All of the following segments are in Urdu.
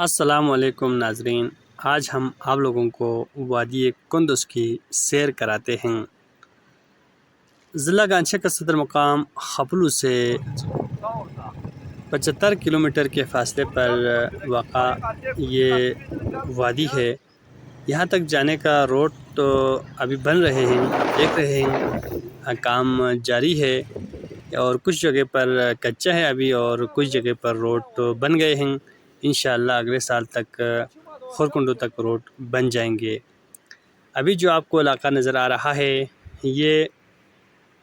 السلام علیکم ناظرین، آج ہم آپ لوگوں کو وادی کندز کی سیر کراتے ہیں۔ ضلع گانچہ کا صدر مقام خپلو سے 75 کلومیٹر کے فاصلے پر واقع یہ وادی ہے۔ یہاں تک جانے کا روڈ تو ابھی بن رہے ہیں، آپ دیکھ رہے ہیں کام جاری ہے، اور کچھ جگہ پر کچا ہے ابھی، اور کچھ جگہ پر روڈ تو بن گئے ہیں۔ انشاءاللہ اگلے سال تک خورکنڈو تک روڈ بن جائیں گے۔ ابھی جو آپ کو علاقہ نظر آ رہا ہے، یہ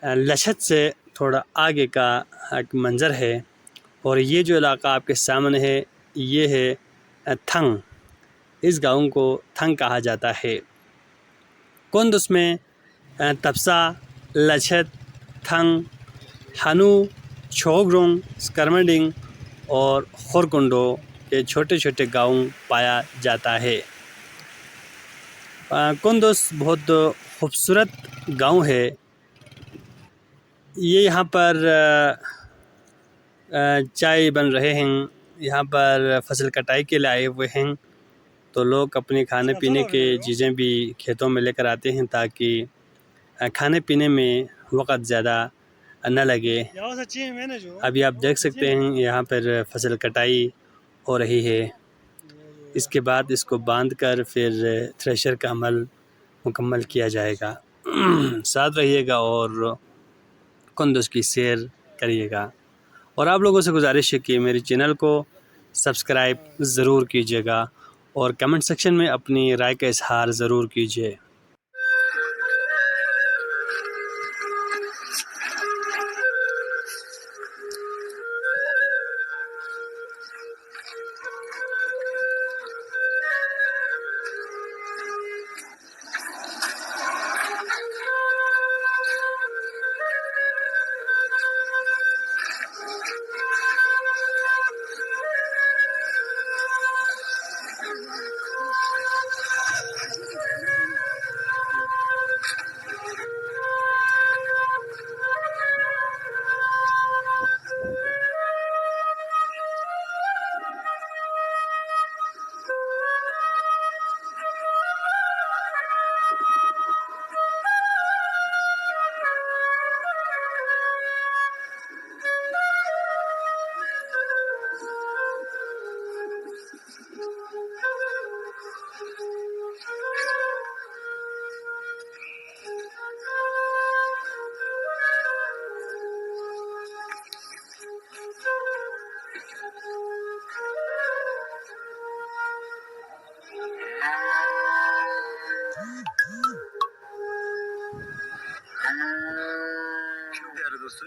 لچھت سے تھوڑا آگے کا ایک منظر ہے، اور یہ جو علاقہ آپ کے سامنے ہے یہ ہے تھنگ۔ اس گاؤں کو تھنگ کہا جاتا ہے۔ کندز میں تپسا، لچھت، تھنگ، ہنو، چھوگرونگ، سکرمنڈنگ اور خورکنڈو کے چھوٹے چھوٹے گاؤں پایا جاتا ہے۔ کندز بہت خوبصورت گاؤں ہے۔ یہ یہاں پر چائے بن رہے ہیں، یہاں پر فصل کٹائی کے لیے آئے ہوئے ہیں، تو لوگ اپنے کھانے پینے کے چیزیں بھی کھیتوں میں لے کر آتے ہیں تاکہ کھانے پینے میں وقت زیادہ نہ لگے۔ ابھی آپ دیکھ سکتے ہیں یہاں پر فصل کٹائی ہو رہی ہے، اس کے بعد اس کو باندھ کر پھر تھریشر کا عمل مکمل کیا جائے گا۔ ساتھ رہیے گا اور کندز کی سیر کریے گا، اور آپ لوگوں سے گزارش ہے کہ میری چینل کو سبسکرائب ضرور کیجیے گا، اور کمنٹ سیکشن میں اپنی رائے کا اظہار ضرور کیجیے۔ پیارے دوستو،